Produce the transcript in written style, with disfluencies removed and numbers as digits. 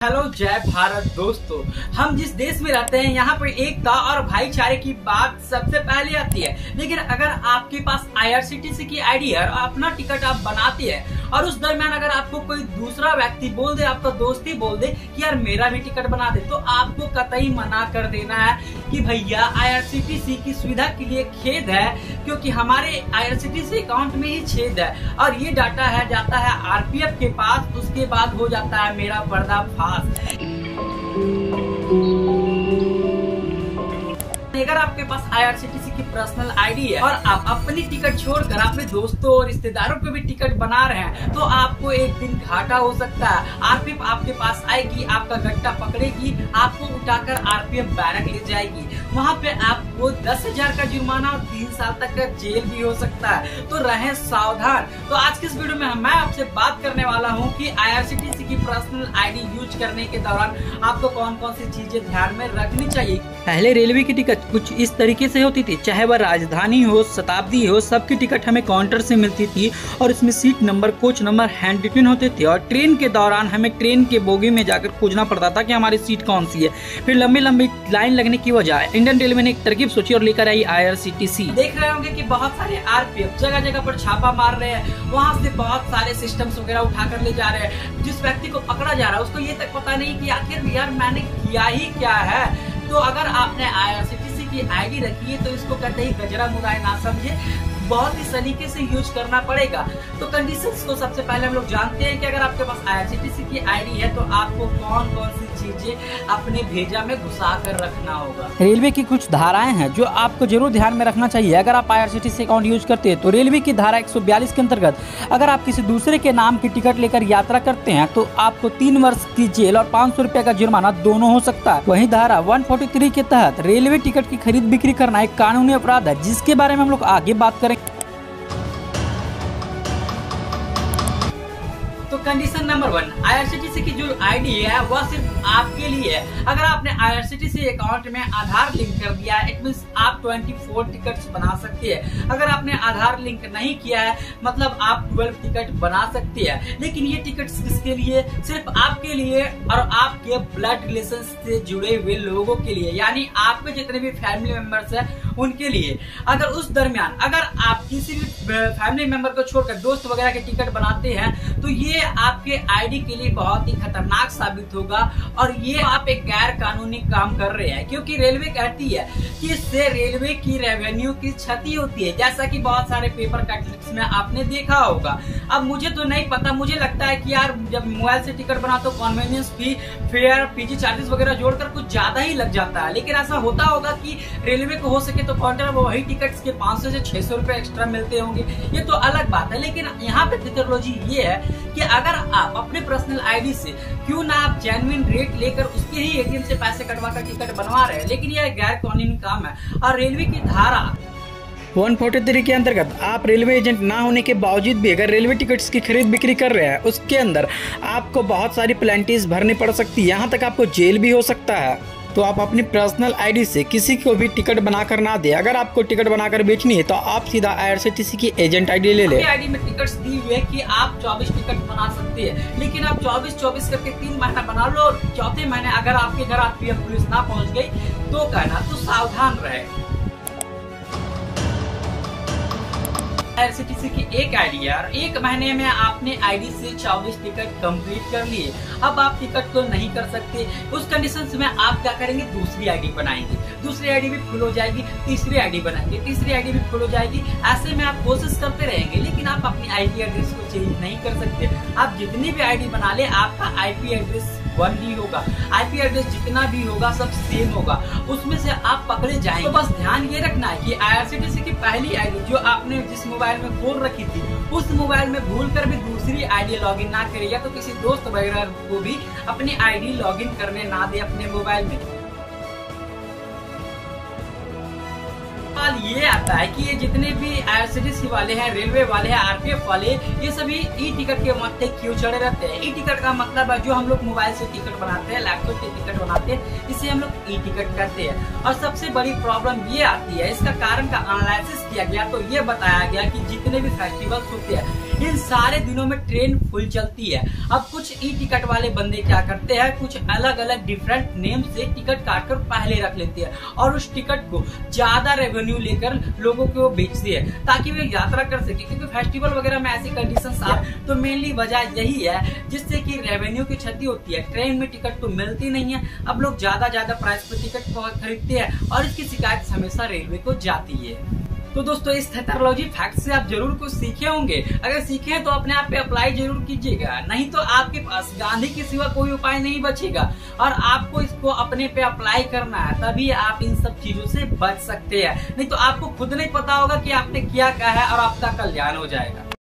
Hello, जय भारत दोस्तों। हम जिस देश में रहते हैं यहाँ पर एकता और भाईचारे की बात सबसे पहले आती है। लेकिन अगर आपके पास IRCTC की आईडी है और अपना टिकट आप बनाते हैं और उस दरमियान अगर आपको कोई दूसरा व्यक्ति बोल दे, आपका दोस्त ही बोल दे कि यार मेरा भी टिकट बना दे, तो आपको कतई मना कर देना है कि भैया IRCTC की सुविधा के लिए खेद है, क्योंकि हमारे IRCTC अकाउंट में ही छेद है और ये डाटा है जाता है RPF के पास, उसके बाद हो जाता है मेरा पर्दाफाश। अगर आपके पास IRCTC की पर्सनल आईडी है और आप अपनी टिकट छोड़कर अपने दोस्तों और रिश्तेदारों को भी टिकट बना रहे हैं, तो आपको एक दिन घाटा हो सकता है। RPF आपके पास आएगी, आपका गट्टा पकड़ेगी, आपको उठाकर RPF बैरक ले जाएगी। वहाँ पे आपको 10,000 का जुर्माना और 3 साल तक का जेल भी हो सकता है, तो रहें सावधान। तो आज के इस वीडियो में मैं आपसे बात करने वाला हूँ कि IRCTC की पर्सनल आईडी यूज करने के दौरान आपको कौन कौन सी चीजें ध्यान में रखनी चाहिए। पहले रेलवे की टिकट कुछ इस तरीके से होती थी, चाहे वह राजधानी हो, शताब्दी हो, सबकी टिकट हमें काउंटर से मिलती थी और इसमें seat number, coach number hand written होते थे और ट्रेन के दौरान हमें ट्रेन के बोगी में जाकर खोजना पड़ता था कि हमारी सीट कौन सी है। फिर लंबी लंबी लाइन लगने की वजह इंडियन रेलवे ने एक तरकीब सोची और लेकर आई IRCTC। देख रहे होंगे कि बहुत सारे RPF जगह जगह पर छापा मार रहे हैं, वहाँ से बहुत सारे सिस्टम्स वगैरह उठाकर ले जा रहे हैं। जिस व्यक्ति को पकड़ा जा रहा है उसको ये तक पता नहीं कि आखिर यार मैंने किया ही क्या है। तो अगर आपने IRCTC की आईडी रखी है तो इसको कहते ही गजरा मुराय ना समझे, बहुत ही सलीके से यूज करना पड़ेगा। तो कंडीशंस को सबसे पहले हम लोग जानते हैं कि अगर आपके पास IRCTC की आईडी है तो आपको कौन कौन सी चीजें अपने भेजा में घुसा कर रखना होगा। रेलवे की कुछ धाराएं हैं जो आपको जरूर ध्यान में रखना चाहिए। अगर आप IRCTC अकाउंट यूज करते हैं तो रेलवे की धारा 142 के अंतर्गत अगर आप किसी दूसरे के नाम की टिकट लेकर यात्रा करते हैं तो आपको 3 वर्ष की जेल और 500 रुपए का जुर्माना दोनों हो सकता है। वहीं धारा 143 के तहत रेलवे टिकट की खरीद बिक्री करना एक कानूनी अपराध है, जिसके बारे में हम लोग आगे बात करेंगे। तो कंडीशन नंबर 1, IRCTC की जो आईडी है वह सिर्फ आपके लिए है। अगर आपने IRCTC अकाउंट में आधार लिंक कर दिया है, इट मींस आप 24 टिकट्स बना सकते हैं। अगर आपने आधार लिंक नहीं किया है मतलब आप 12 टिकट बना सकते हैं। लेकिन ये टिकट्स किसके लिए? सिर्फ आपके लिए और आपके ब्लड रिलेशन से जुड़े हुए लोगों के लिए, यानी आपके जितने भी फैमिली मेंबर्स हैं उनके लिए। अगर उस दरमियान अगर आप किसी भी फैमिली मेंबर को छोड़कर दोस्त वगैरह के टिकट बनाते हैं तो ये आपके आईडी के लिए बहुत ही खतरनाक साबित होगा और ये आप एक गैर कानूनी काम कर रहे हैं, क्योंकि रेलवे कहती है कि इससे रेलवे की रेवेन्यू की क्षति होती है, जैसा कि बहुत सारे पेपर कटलिप्स में आपने देखा होगा। अब मुझे तो नहीं पता, मुझे लगता है कि यार जब मोबाइल से टिकट बना तो कन्वीनियंस फी, फेयर, PG चार्जेस वगैरह जोड़कर कुछ ज्यादा ही लग जाता है। लेकिन ऐसा होता होगा कि रेलवे को हो सके तो काउंटर में वही टिकट्स के 500 से 600 रुपए एक्स्ट्रा मिलते होंगे, ये तो अलग बात है। लेकिन यहाँ पे टेक्नोलॉजी ये है कि अगर आप अपने पर्सनल आईडी से क्यों ना आप जेन्युइन रेट लेकर उसके ही ATM से पैसे कटवा कर टिकट बनवा रहे हैं, लेकिन यह गैर कानूनी काम है। और रेलवे की धारा 143 के अंतर्गत आप रेलवे एजेंट ना होने के बावजूद भी अगर रेलवे टिकट्स की खरीद बिक्री कर रहे हैं, उसके अंदर आपको बहुत सारी पेनल्टीज भरनी पड़ सकती है, यहाँ तक आपको जेल भी हो सकता है। तो आप अपनी पर्सनल आईडी से किसी को भी टिकट बनाकर ना दे। अगर आपको टिकट बनाकर बेचनी है तो आप सीधा IRCTC की एजेंट आईडी ले ले। आईडी में टिकट्स दी हुई है कि आप 24 टिकट बना सकते हैं, लेकिन आप 24 करके 3 महीना बना लो और चौथे महीने अगर आपके घर RPF पुलिस ना पहुंच गई तो कहना, तो सावधान रहे। IRCTC की एक आईडी है और 1 महीने में आपने आईडी से 24 टिकट कंप्लीट कर लिए। अब आप टिकट तो नहीं कर सकते, उस कंडीशन में आप क्या करेंगे? दूसरी आईडी बनाएंगे, दूसरी आईडी भी फुल हो जाएगी, तीसरी आईडी बनाएंगे, तीसरी आईडी भी फुल हो जाएगी। ऐसे में आप कोशिश करते रहेंगे, लेकिन आप अपनी IP एड्रेस को चेंज नहीं कर सकते। आप जितनी भी आईडी बना ले आपका IP एड्रेस 1 ही होगा। IP एड्रेस जितना भी होगा सब सेम होगा, उसमें से आप पकड़े जाएंगे। तो बस ध्यान ये रखना है कि IRCTC की पहली आईडी जो आपने जिस मोबाइल में खोल रखी थी उस मोबाइल में भूलकर भी दूसरी आईडी लॉगिन ना करे, या तो किसी दोस्त वगैरह को भी अपनी आईडी लॉगिन करने ना दे अपने मोबाइल में। सवाल ये आता है कि ये जितने भी IRCTC वाले हैं, रेलवे वाले हैं, RPF वाले, ये सभी E-टिकट के मत्थे क्यों चढ़े रहते हैं? E-टिकट का मतलब है जो हम लोग मोबाइल से टिकट बनाते हैं, लैपटॉप से टिकट बनाते हैं, इसे हम लोग E-टिकट कहते हैं। और सबसे बड़ी प्रॉब्लम ये आती है, इसका कारण का एनालिसिस किया गया तो ये बताया गया कि जितने भी फेस्टिवल्स होते हैं इन सारे दिनों में ट्रेन फुल चलती है। अब कुछ ई टिकट वाले बंदे क्या करते हैं, कुछ अलग अलग डिफरेंट नेम से टिकट काट कर पहले रख लेते हैं और उस टिकट को ज्यादा रेवेन्यू लेकर लोगों को बेचते हैं ताकि वे यात्रा कर सके, क्योंकि फेस्टिवल वगैरह में ऐसी कंडीशंस आती। तो मेनली वजह यही है जिससे कि रेवेन्यू की क्षति होती है। ट्रेन में टिकट तो मिलती नहीं है, अब लोग ज्यादा प्राइस पर टिकट खरीदते हैं और इसकी शिकायत हमेशा रेलवे को जाती है। तो दोस्तों इस थेटरोलॉजी फैक्ट से आप जरूर कुछ सीखे होंगे। अगर सीखे हैं तो अपने आप पे अप्लाई जरूर कीजिएगा, नहीं तो आपके पास गांधी के सिवा कोई उपाय नहीं बचेगा और आपको इसको अपने पे अप्लाई करना है, तभी आप इन सब चीजों से बच सकते हैं। नहीं तो आपको खुद नहीं पता होगा कि आपने क्या कहा है और आपका कल्याण हो जाएगा।